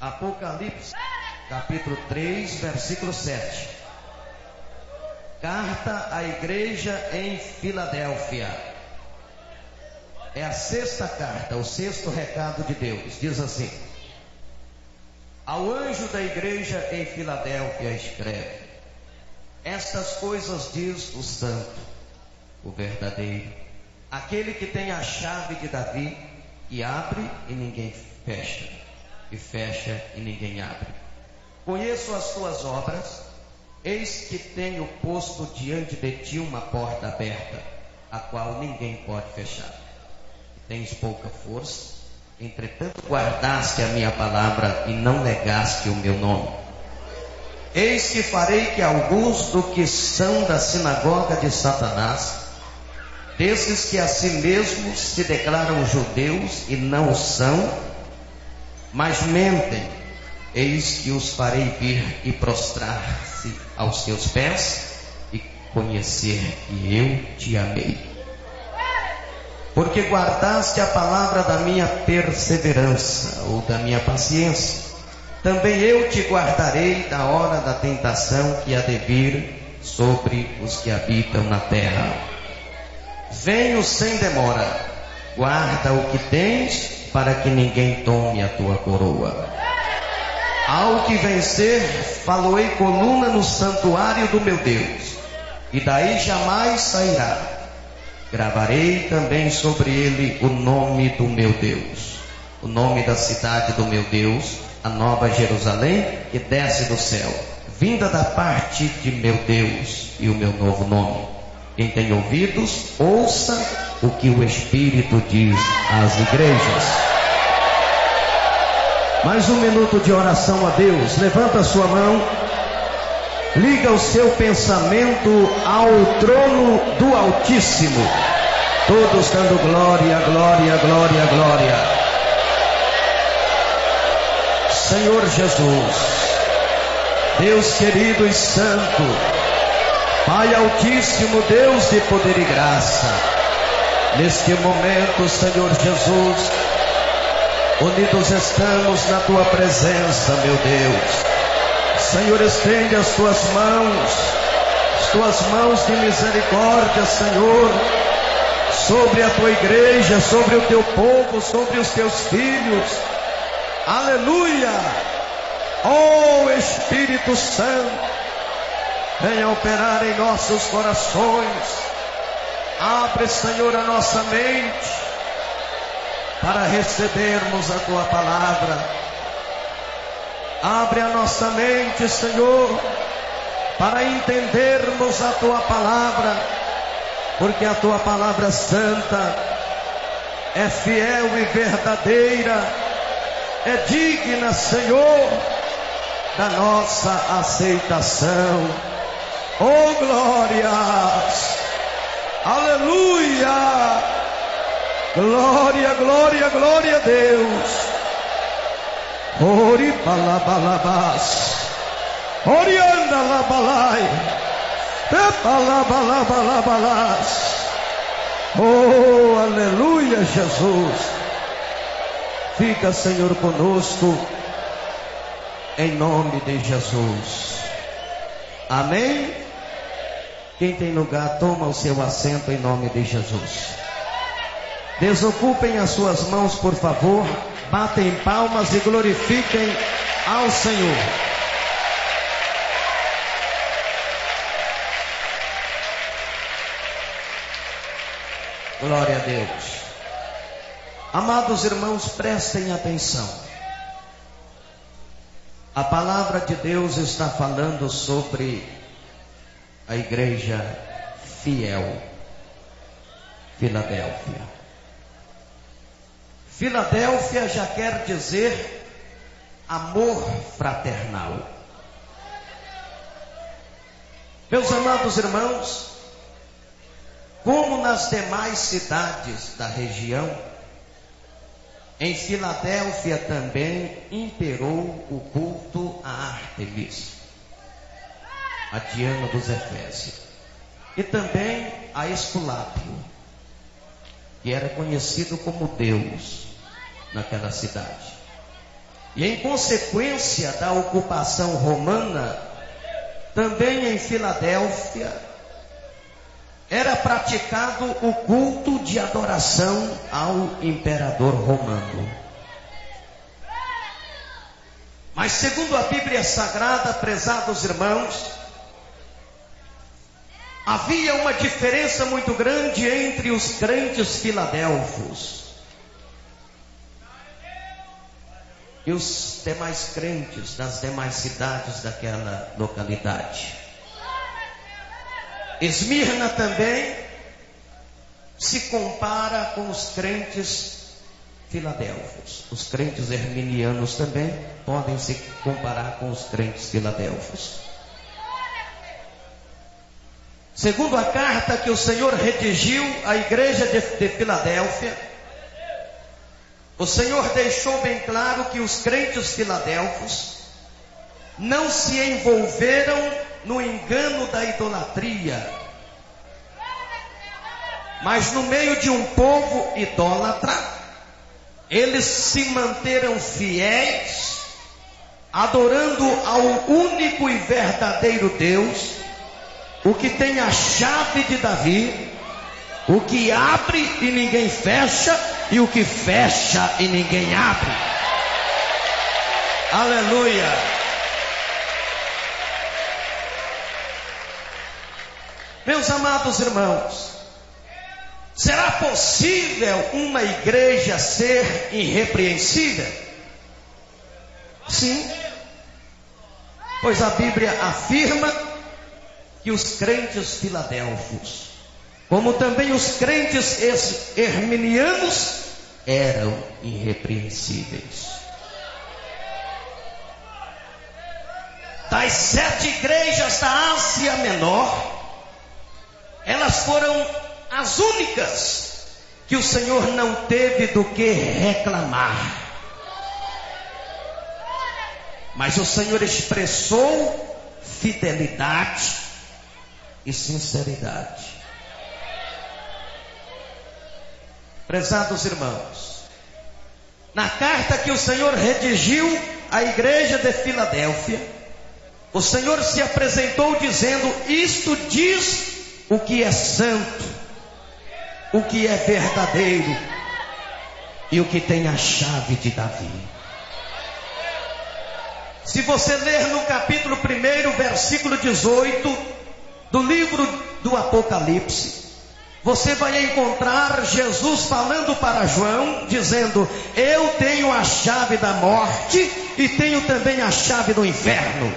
Apocalipse, capítulo 3, versículo 7. Carta à igreja em Filadélfia. É a sexta carta, o sexto recado de Deus. Diz assim: ao anjo da igreja em Filadélfia escreve: estas coisas diz o santo, o verdadeiro, aquele que tem a chave de Davi, que abre e ninguém fecha, e fecha e ninguém abre. Conheço as tuas obras, eis que tenho posto diante de ti uma porta aberta, a qual ninguém pode fechar. Tens pouca força, entretanto guardaste a minha palavra e não negaste o meu nome. Eis que farei que alguns do que são da sinagoga de Satanás, desses que a si mesmos se declaram judeus e não o são, mas mentem, eis que os farei vir e prostrar-se aos teus pés e conhecer que eu te amei. Porque guardaste a palavra da minha perseverança, ou da minha paciência, também eu te guardarei da hora da tentação que há de vir sobre os que habitam na terra. Venho sem demora, guarda o que tens, para que ninguém tome a tua coroa. Ao que vencer, faloei coluna no santuário do meu Deus, e daí jamais sairá. Gravarei também sobre ele o nome do meu Deus, o nome da cidade do meu Deus, a nova Jerusalém, que desce do céu, vinda da parte de meu Deus, e o meu novo nome. Quem tem ouvidos, ouça o que o Espírito diz às igrejas. Mais um minuto de oração a Deus. Levanta a sua mão, liga o seu pensamento ao trono do Altíssimo, todos dando glória, glória, glória, glória. Senhor Jesus, Deus querido e santo, Pai Altíssimo, Deus de poder e graça, neste momento, Senhor Jesus, unidos estamos na tua presença, meu Deus. Senhor, estende as tuas mãos de misericórdia, Senhor, sobre a tua igreja, sobre o teu povo, sobre os teus filhos. Aleluia! Oh Espírito Santo, venha operar em nossos corações. Abre, Senhor, a nossa mente para recebermos a tua palavra. Abre a nossa mente, Senhor, para entendermos a tua palavra, porque a tua palavra santa é fiel e verdadeira, é digna, Senhor, da nossa aceitação. Oh glórias! Aleluia! Glória, glória, glória a Deus. Ori balabalabas, orianda labalai, pepalabalabalabas. Oh, aleluia, Jesus. Fica, Senhor, conosco, em nome de Jesus. Amém? Quem tem lugar, toma o seu assento em nome de Jesus. Desocupem as suas mãos, por favor. Batem palmas e glorifiquem ao Senhor. Glória a Deus. Amados irmãos, prestem atenção. A palavra de Deus está falando sobre a igreja fiel, Filadélfia. Filadélfia já quer dizer amor fraternal. Meus amados irmãos, como nas demais cidades da região, em Filadélfia também imperou o culto a Ártemis, a Diana dos Efésios, e também a Esculápio, que era conhecido como Deus naquela cidade. E em consequência da ocupação romana, também em Filadélfia, era praticado o culto de adoração ao imperador romano. Mas segundo a Bíblia Sagrada, prezados irmãos, havia uma diferença muito grande entre os crentes filadelfos e os demais crentes das demais cidades daquela localidade. Esmirna também se compara com os crentes filadelfos. Os crentes herminianos também podem se comparar com os crentes filadelfos. Segundo a carta que o Senhor redigiu à igreja de Filadélfia, o Senhor deixou bem claro que os crentes filadelfos não se envolveram no engano da idolatria, mas no meio de um povo idólatra, eles se manteram fiéis, adorando ao único e verdadeiro Deus, o que tem a chave de Davi, o que abre e ninguém fecha, e o que fecha e ninguém abre. Aleluia! Meus amados irmãos, será possível uma igreja ser irrepreensível? Sim, pois a Bíblia afirma que os crentes filadelfos, como também os crentes herminianos, eram irrepreensíveis. Das 7 igrejas da Ásia Menor, elas foram as únicas que o Senhor não teve do que reclamar. Mas o Senhor expressou fidelidade e sinceridade. Prezados irmãos, na carta que o Senhor redigiu à igreja de Filadélfia, o Senhor se apresentou dizendo: isto diz o que é santo, o que é verdadeiro e o que tem a chave de Davi. Se você ler no capítulo 1, versículo 18 do livro do Apocalipse, você vai encontrar Jesus falando para João, dizendo: eu tenho a chave da morte e tenho também a chave do inferno,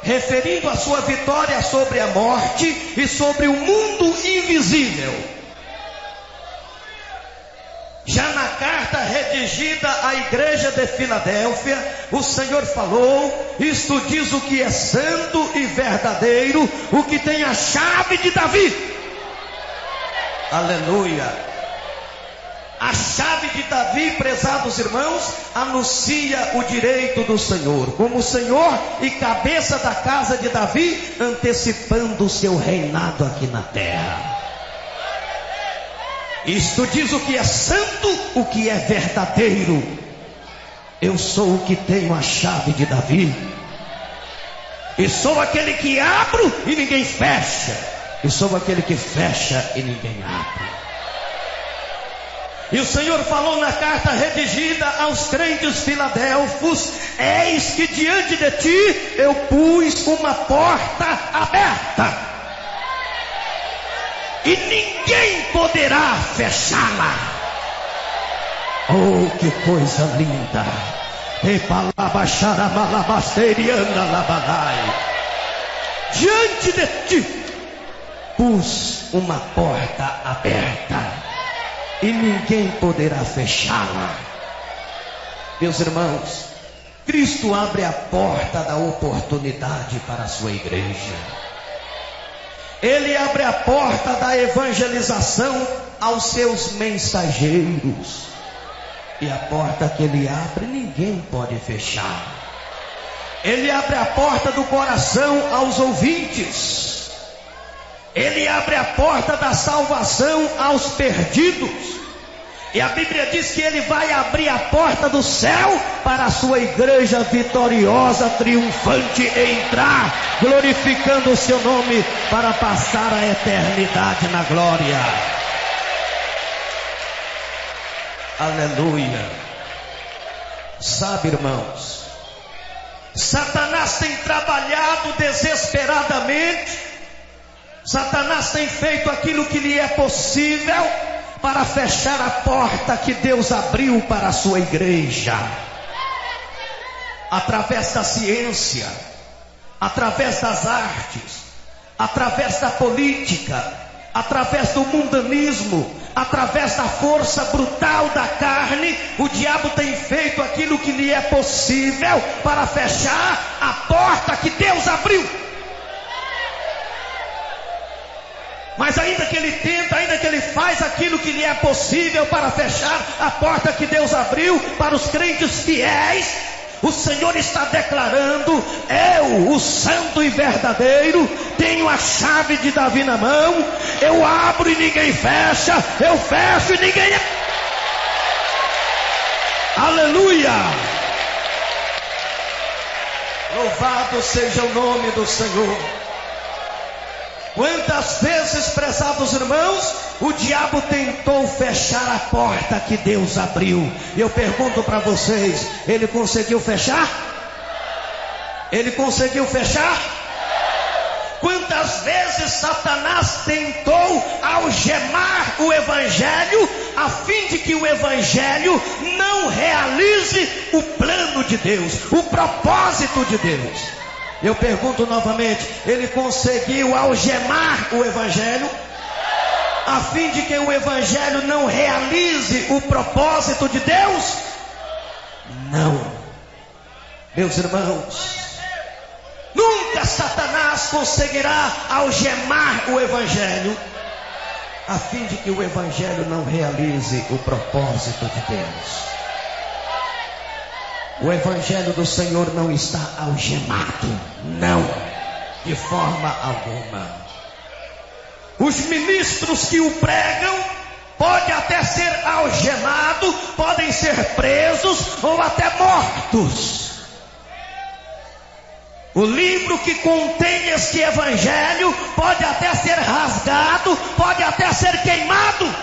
referindo a sua vitória sobre a morte e sobre o mundo invisível. Já na carta redigida à igreja de Filadélfia, o Senhor falou: isto diz o que é santo e verdadeiro, o que tem a chave de Davi. Aleluia! A chave de Davi, prezados irmãos, anuncia o direito do Senhor, como o Senhor e cabeça da casa de Davi, antecipando o seu reinado aqui na terra. Isto diz o que é santo, o que é verdadeiro. Eu sou o que tenho a chave de Davi, e sou aquele que abro e ninguém fecha, e sou aquele que fecha e ninguém abre. E o Senhor falou na carta redigida aos crentes filadelfos: eis que diante de ti eu pus uma porta aberta, e ninguém poderá fechá-la. Oh, que coisa linda! Diante de ti pus uma porta aberta, e ninguém poderá fechá-la. Meus irmãos, Cristo abre a porta da oportunidade para a sua igreja. Ele abre a porta da evangelização aos seus mensageiros. E a porta que ele abre, ninguém pode fechar. Ele abre a porta do coração aos ouvintes. Ele abre a porta da salvação aos perdidos. E a Bíblia diz que Ele vai abrir a porta do céu para a sua igreja vitoriosa, triunfante, entrar, glorificando o seu nome para passar a eternidade na glória. Aleluia. Sabe, irmãos, Satanás tem trabalhado desesperadamente. Satanás tem feito aquilo que lhe é possível para fechar a porta que Deus abriu para a sua igreja. Através da ciência, através das artes, através da política, através do mundanismo, através da força brutal da carne, o diabo tem feito aquilo que lhe é possível para fechar a porta que Deus abriu. Mas ainda que ele tenta, ainda que ele faz aquilo que lhe é possível para fechar a porta que Deus abriu para os crentes fiéis, o Senhor está declarando: eu, o santo e verdadeiro, tenho a chave de Davi na mão, eu abro e ninguém fecha, eu fecho e ninguém... Aleluia! Louvado seja o nome do Senhor. Quantas vezes, prezados irmãos, o diabo tentou fechar a porta que Deus abriu? E eu pergunto para vocês, ele conseguiu fechar? Ele conseguiu fechar? Quantas vezes Satanás tentou algemar o Evangelho, a fim de que o Evangelho não realize o plano de Deus, o propósito de Deus? Eu pergunto novamente, ele conseguiu algemar o Evangelho, a fim de que o Evangelho não realize o propósito de Deus? Não. Meus irmãos, nunca Satanás conseguirá algemar o Evangelho, a fim de que o Evangelho não realize o propósito de Deus. O Evangelho do Senhor não está algemado, não, de forma alguma. Os ministros que o pregam podem até ser algemados, podem ser presos ou até mortos. O livro que contém este Evangelho pode até ser rasgado, pode até ser queimado,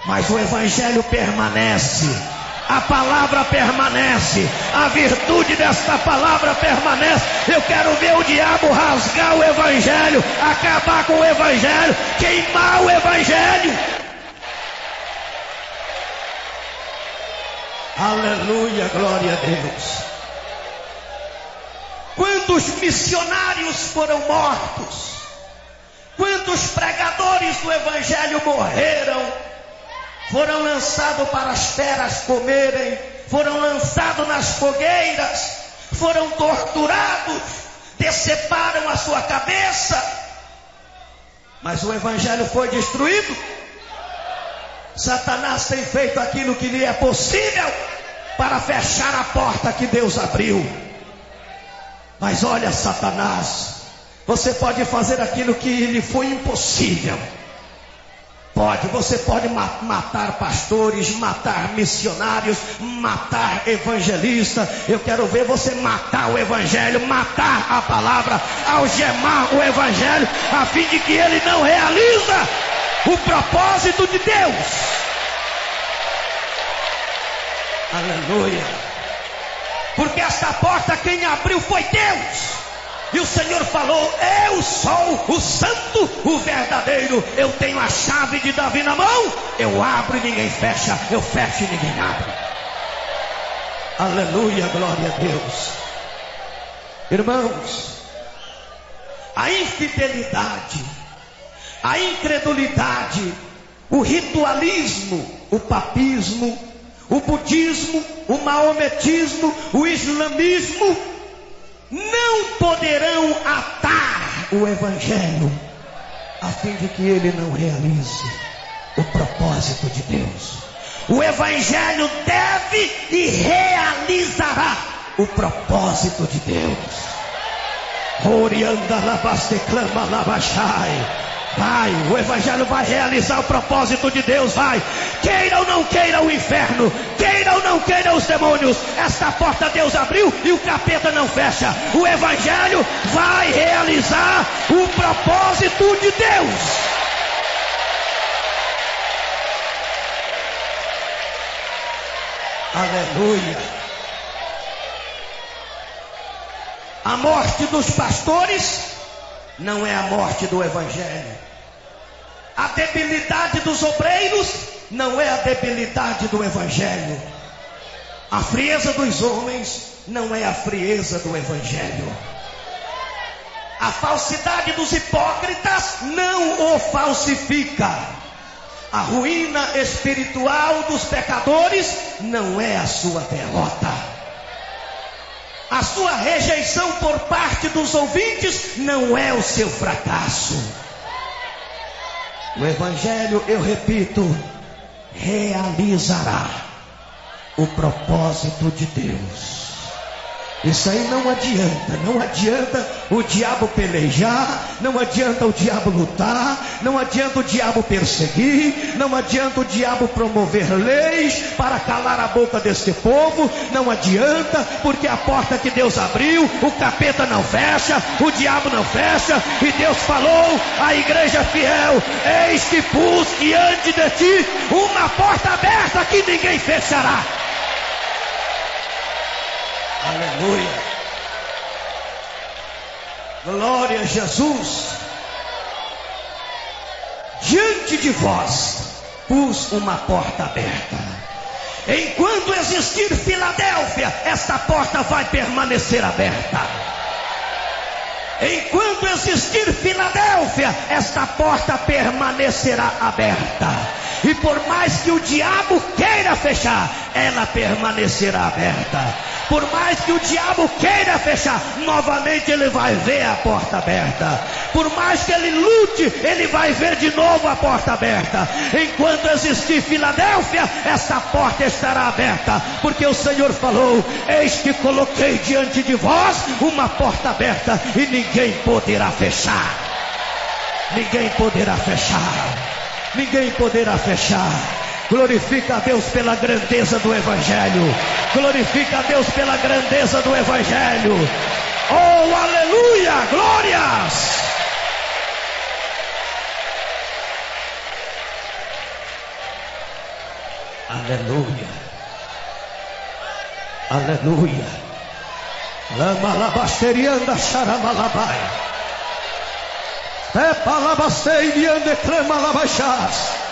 mas o Evangelho permanece. A palavra permanece, a virtude desta palavra permanece. Eu quero ver o diabo rasgar o Evangelho, acabar com o Evangelho, queimar o Evangelho. Aleluia, glória a Deus. Quantos missionários foram mortos? Quantos pregadores do Evangelho morreram? Foram lançados para as feras comerem, foram lançados nas fogueiras, foram torturados, deceparam a sua cabeça, mas o Evangelho foi destruído. Satanás tem feito aquilo que lhe é possível para fechar a porta que Deus abriu. Mas olha, Satanás, você pode fazer aquilo que lhe foi impossível. Você pode matar pastores, matar missionários, matar evangelistas. Eu quero ver você matar o Evangelho, matar a palavra, algemar o Evangelho, a fim de que ele não realiza o propósito de Deus. Aleluia. Porque esta porta quem abriu foi Deus. E o Senhor falou: eu sou o santo, o verdadeiro, eu tenho a chave de Davi na mão, eu abro e ninguém fecha, eu fecho e ninguém abre. Aleluia, glória a Deus. Irmãos, a infidelidade, a incredulidade, o ritualismo, o papismo, o budismo, o maometismo, o islamismo não poderão atar o Evangelho, a fim de que ele não realize o propósito de Deus. O Evangelho deve e realizará o propósito de Deus. Vai, o Evangelho vai realizar o propósito de Deus, vai. queira ou não queira o inferno, queira ou não queira os demônios, esta porta Deus abriu e o capeta não fecha. O Evangelho vai realizar o propósito de Deus. Aleluia. A morte dos pastores não é a morte do Evangelho. A debilidade dos obreiros não é a debilidade do Evangelho. A frieza dos homens não é a frieza do Evangelho. A falsidade dos hipócritas não o falsifica. A ruína espiritual dos pecadores não é a sua derrota. A sua rejeição por parte dos ouvintes não é o seu fracasso. O Evangelho, eu repito, realizará o propósito de Deus. Isso aí não adianta o diabo pelejar, não adianta o diabo lutar, não adianta o diabo perseguir, não adianta o diabo promover leis para calar a boca deste povo, não adianta, porque a porta que Deus abriu, o capeta não fecha, o diabo não fecha, e Deus falou à igreja fiel: eis que pus diante de ti uma porta aberta que ninguém fechará. Aleluia. Glória a Jesus. Diante de vós pus uma porta aberta. Enquanto existir Filadélfia, esta porta vai permanecer aberta. Enquanto existir Filadélfia, esta porta permanecerá aberta. E por mais que o diabo queira fechar, ela permanecerá aberta. Por mais que o diabo queira fechar, novamente ele vai ver a porta aberta. Por mais que ele lute, ele vai ver de novo a porta aberta. Enquanto existir Filadélfia, esta porta estará aberta. Porque o Senhor falou: eis que coloquei diante de vós uma porta aberta e ninguém poderá fechar. Ninguém poderá fechar. Ninguém poderá fechar. Glorifica a Deus pela grandeza do Evangelho. Glorifica a Deus pela grandeza do Evangelho. Oh, aleluia, glórias. Aleluia. Aleluia. Lamalabasterianda xaramalabai. Epalabasterianda cremalabachas.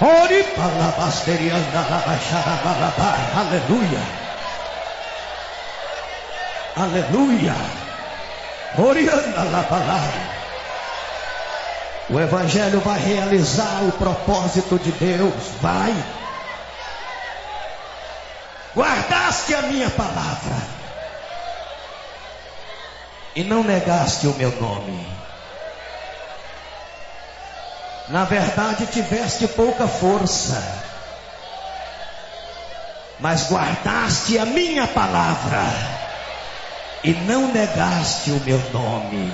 Ore palabasterianda labaixaramalabai. Aleluia. Aleluia. Orianda labalai. O Evangelho vai realizar o propósito de Deus. Vai. Guardaste a minha palavra e não negaste o meu nome. Na verdade tiveste pouca força, mas guardaste a minha palavra e não negaste o meu nome.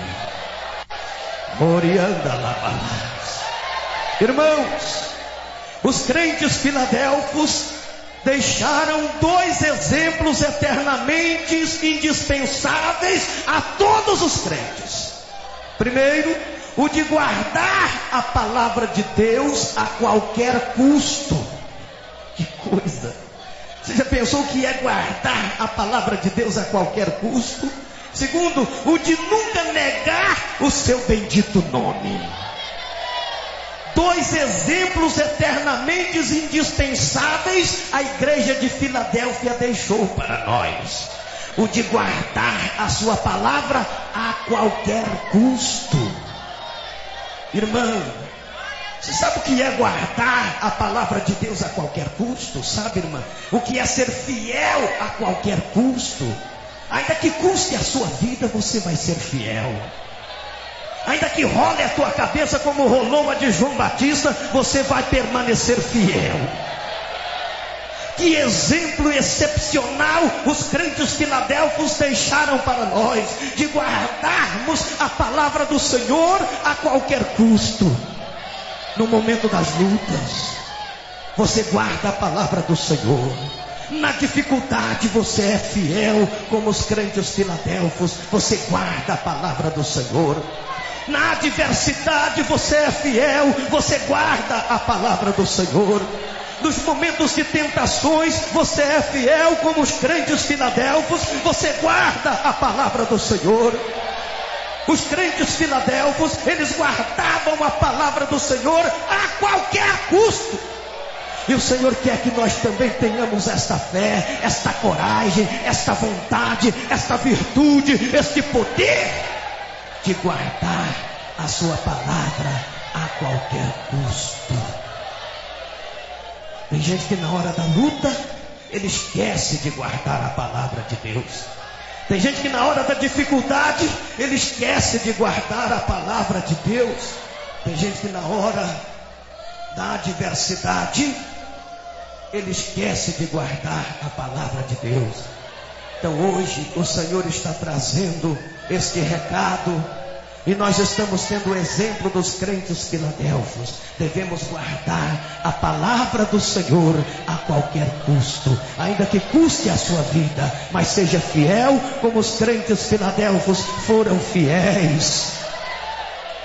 Morianda labalás. Irmãos, os crentes filadelfos deixaram dois exemplos eternamente indispensáveis a todos os crentes. Primeiro, o de guardar a palavra de Deus a qualquer custo. Que coisa! Você já pensou o que é guardar a palavra de Deus a qualquer custo? Segundo, o de nunca negar o seu bendito nome. Dois exemplos eternamente indispensáveis a igreja de Filadélfia deixou para nós. O de guardar a sua palavra a qualquer custo. Irmão, você sabe o que é guardar a palavra de Deus a qualquer custo? Sabe, irmã? O que é ser fiel a qualquer custo? Ainda que custe a sua vida, você vai ser fiel. Ainda que role a tua cabeça como rolou a de João Batista, você vai permanecer fiel. Que exemplo excepcional os crentes filadélficos deixaram para nós, de guardarmos a palavra do Senhor a qualquer custo. No momento das lutas, você guarda a palavra do Senhor. Na dificuldade você é fiel, como os crentes filadelfos, você guarda a palavra do Senhor. Na adversidade você é fiel, você guarda a palavra do Senhor. Nos momentos de tentações você é fiel, como os crentes filadelfos, você guarda a palavra do Senhor. Os crentes filadelfos, eles guardavam a palavra do Senhor a qualquer custo. E o Senhor quer que nós também tenhamos esta fé, esta coragem, esta vontade, esta virtude, este poder de guardar a sua palavra a qualquer custo. Tem gente que na hora da luta, ele esquece de guardar a palavra de Deus. Tem gente que na hora da dificuldade, ele esquece de guardar a palavra de Deus. Tem gente que na hora da adversidade, ele esquece de guardar a palavra de Deus. Então hoje o Senhor está trazendo este recado, e nós estamos tendo o exemplo dos crentes filadelfos. Devemos guardar a palavra do Senhor a qualquer custo, ainda que custe a sua vida, mas seja fiel como os crentes filadelfos foram fiéis.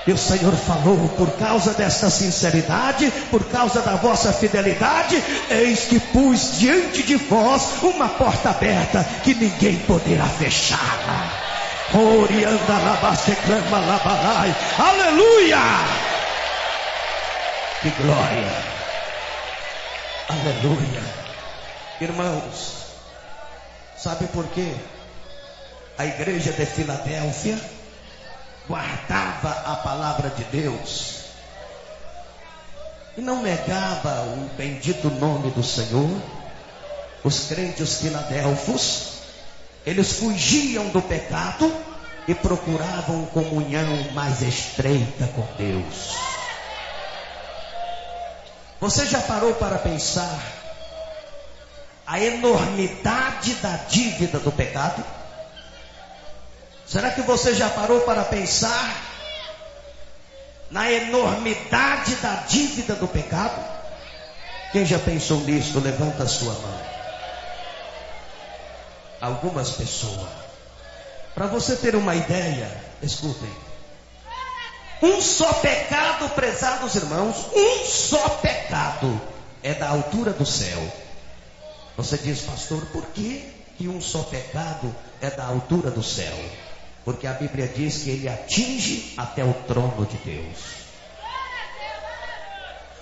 E o Senhor falou: por causa desta sinceridade, por causa da vossa fidelidade, eis que pus diante de vós uma porta aberta que ninguém poderá fechá-la. Aleluia! Que glória! Aleluia! Irmãos, sabe por quê? A igreja de Filadélfia guardava a palavra de Deus e não negava o bendito nome do Senhor. Os crentes filadelfos, eles fugiam do pecado e procuravam comunhão mais estreita com Deus. Você já parou para pensar a enormidade da dívida do pecado? Será que você já parou para pensar na enormidade da dívida do pecado? Quem já pensou nisso? Levanta a sua mão. Algumas pessoas. Para você ter uma ideia, escutem. Um só pecado, prezados irmãos, um só pecado é da altura do céu. Você diz: pastor, por que um só pecado é da altura do céu? Porque a Bíblia diz que ele atinge até o trono de Deus.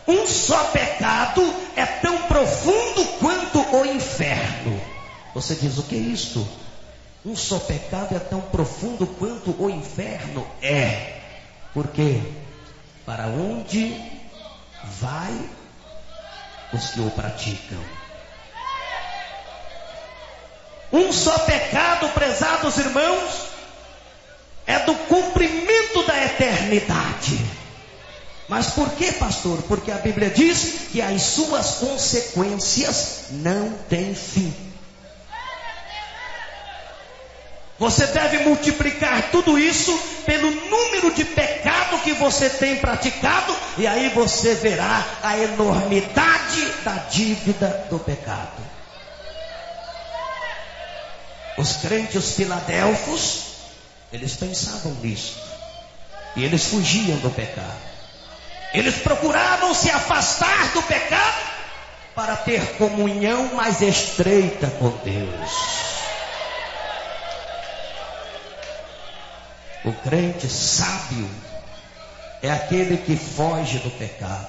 Um só pecado é tão profundo quanto o inferno. Você diz: o que é isto? Um só pecado é tão profundo quanto o inferno? É. Por quê? Para onde vai os que o praticam? Um só pecado, prezados irmãos, é do cumprimento da eternidade. Mas por que, pastor? Porque a Bíblia diz que as suas consequências não têm fim. Você deve multiplicar tudo isso pelo número de pecado que você tem praticado, e aí você verá a enormidade da dívida do pecado. Os crentes filadelfos, eles pensavam nisso, e eles fugiam do pecado. Eles procuravam se afastar do pecado para ter comunhão mais estreita com Deus. O crente sábio é aquele que foge do pecado,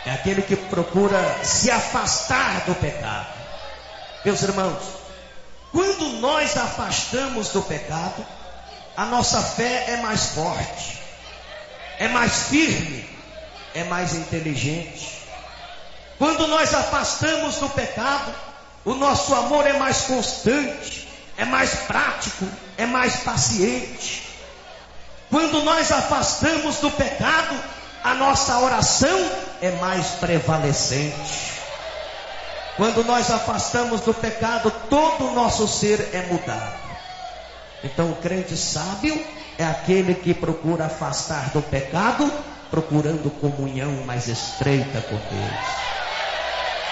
é aquele que procura se afastar do pecado. Meus irmãos, quando nós afastamos do pecado, a nossa fé é mais forte, é mais firme, é mais inteligente. Quando nós afastamos do pecado, o nosso amor é mais constante, é mais prático, é mais paciente. Quando nós afastamos do pecado, a nossa oração é mais prevalecente. Quando nós afastamos do pecado, todo o nosso ser é mudado. Então o crente sábio é aquele que procura afastar do pecado, procurando comunhão mais estreita com Deus.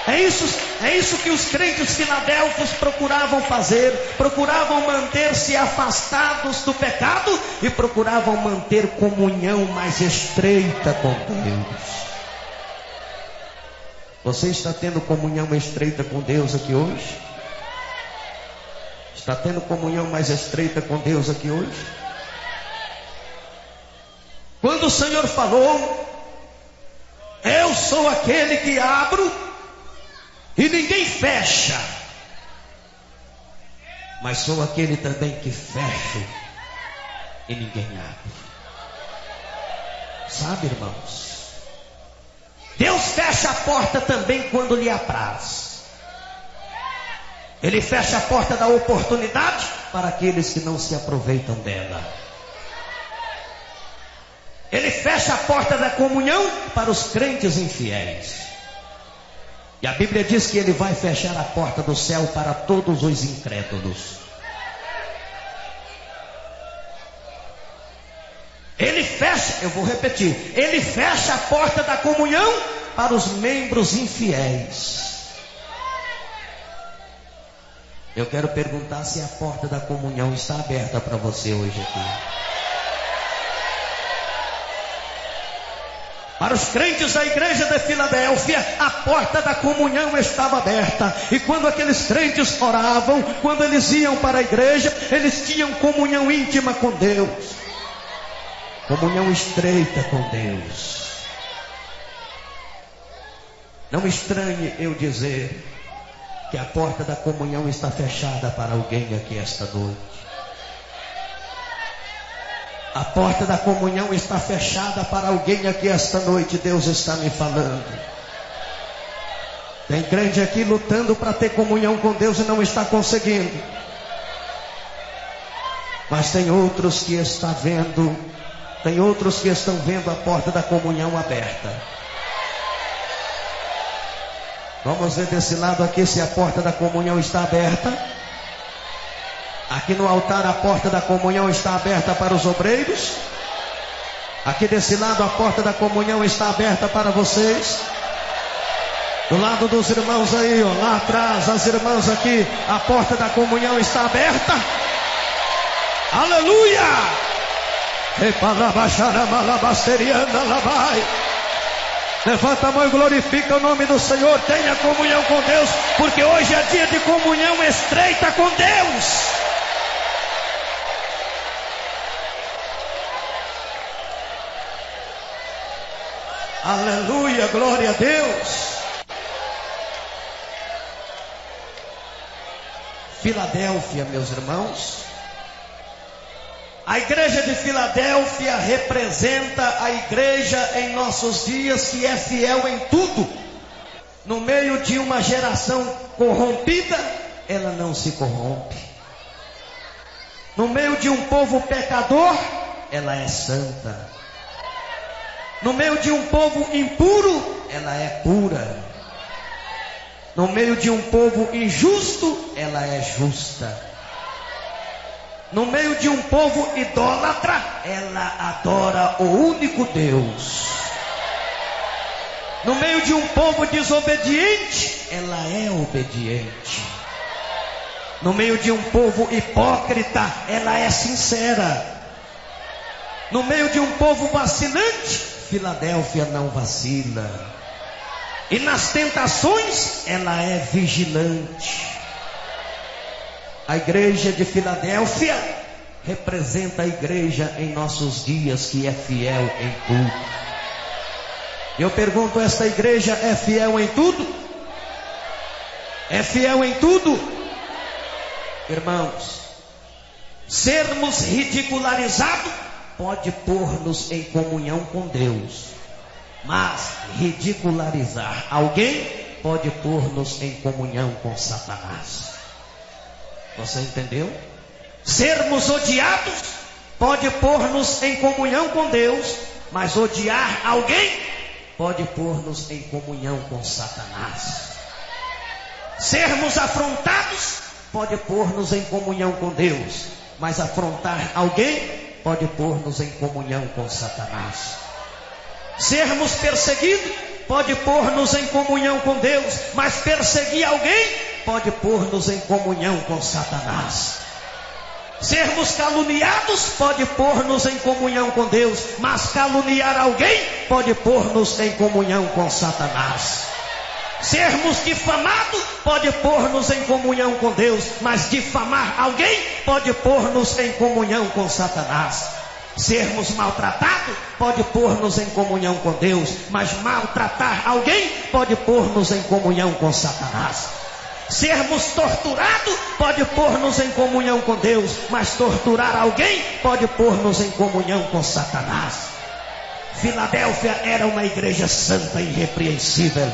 É isso que os crentes filadélfios procuravam fazer. Procuravam manter-se afastados do pecado e procuravam manter comunhão mais estreita com Deus. Você está tendo comunhão estreita com Deus aqui hoje? Está tendo comunhão mais estreita com Deus aqui hoje? Quando o Senhor falou: eu sou aquele que abro e ninguém fecha, mas sou aquele também que fecho e ninguém abre. Sabe, irmãos, Deus fecha a porta também quando lhe apraz. Ele fecha a porta da oportunidade para aqueles que não se aproveitam dela. Ele fecha a porta da comunhão para os crentes infiéis. E a Bíblia diz que Ele vai fechar a porta do céu para todos os incrédulos. Ele fecha, eu vou repetir, Ele fecha a porta da comunhão para os membros infiéis. Eu quero perguntar se a porta da comunhão está aberta para você hoje aqui. Para os crentes da igreja de Filadélfia, a porta da comunhão estava aberta. E quando aqueles crentes oravam, quando eles iam para a igreja, eles tinham comunhão íntima com Deus. Comunhão estreita com Deus. Não estranhe eu dizer que a porta da comunhão está fechada para alguém aqui esta noite. A porta da comunhão está fechada para alguém aqui esta noite. Deus está me falando. Tem crente aqui lutando para ter comunhão com Deus e não está conseguindo. Mas tem outros que estão vendo a porta da comunhão aberta. Vamos ver desse lado aqui se a porta da comunhão está aberta. Aqui no altar a porta da comunhão está aberta para os obreiros. Aqui desse lado a porta da comunhão está aberta para vocês. Do lado dos irmãos aí, ó, lá atrás, as irmãs aqui, a porta da comunhão está aberta. Aleluia! Levanta a mão e glorifica o nome do Senhor. Tenha comunhão com Deus, porque hoje é dia de comunhão estreita com Deus. Aleluia, glória a Deus. Filadélfia, meus irmãos. A igreja de Filadélfia representa a igreja em nossos dias que é fiel em tudo. No meio de uma geração corrompida, ela não se corrompe. No meio de um povo pecador, ela é santa. No meio de um povo impuro, ela é pura. No meio de um povo injusto, ela é justa. No meio de um povo idólatra, ela adora o único Deus. No meio de um povo desobediente, ela é obediente. No meio de um povo hipócrita, ela é sincera. No meio de um povo vacilante, Filadélfia não vacila. E nas tentações, ela é vigilante. A igreja de Filadélfia representa a igreja em nossos dias que é fiel em tudo. Eu pergunto, esta igreja é fiel em tudo? É fiel em tudo? Irmãos, sermos ridicularizados pode pôr-nos em comunhão com Deus, mas ridicularizar alguém pode pôr-nos em comunhão com Satanás. Você entendeu? Sermos odiados pode pôr-nos em comunhão com Deus, mas odiar alguém pode pôr-nos em comunhão com Satanás. Sermos afrontados pode pôr-nos em comunhão com Deus, mas afrontar alguém pode pôr-nos em comunhão com Satanás. Sermos perseguidos pode pôr-nos em comunhão com Deus, mas perseguir alguém pode pôr-nos em comunhão com Satanás. Sermos caluniados pode pôr-nos em comunhão com Deus, mas caluniar alguém pode pôr-nos em comunhão com Satanás. Sermos difamados pode pôr-nos em comunhão com Deus, mas difamar alguém pode pôr-nos em comunhão com Satanás. Sermos maltratados pode pôr-nos em comunhão com Deus, mas maltratar alguém pode pôr-nos em comunhão com Satanás. Sermos torturados pode pôr-nos em comunhão com Deus, mas torturar alguém pode pôr-nos em comunhão com Satanás. Filadélfia era uma igreja santa e irrepreensível,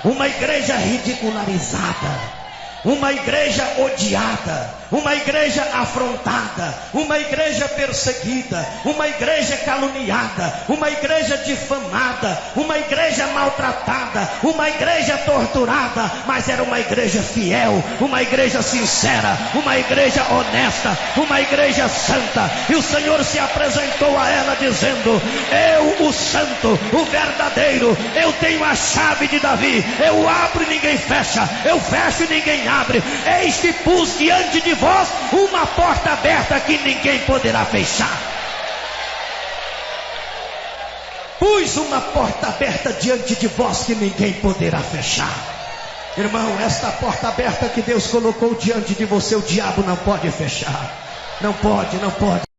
uma igreja ridicularizada, uma igreja odiada, uma igreja afrontada, uma igreja perseguida, uma igreja caluniada, uma igreja difamada, uma igreja maltratada, uma igreja torturada, mas era uma igreja fiel, uma igreja sincera, uma igreja honesta, uma igreja santa. E o Senhor se apresentou a ela dizendo: eu, o santo, o verdadeiro, eu tenho a chave de Davi, eu abro e ninguém fecha, eu fecho e ninguém abre. Eis que pus diante de vós uma porta aberta que ninguém poderá fechar. Pus uma porta aberta diante de vós que ninguém poderá fechar. Irmão, esta porta aberta que Deus colocou diante de você, o diabo não pode fechar. Não pode, não pode.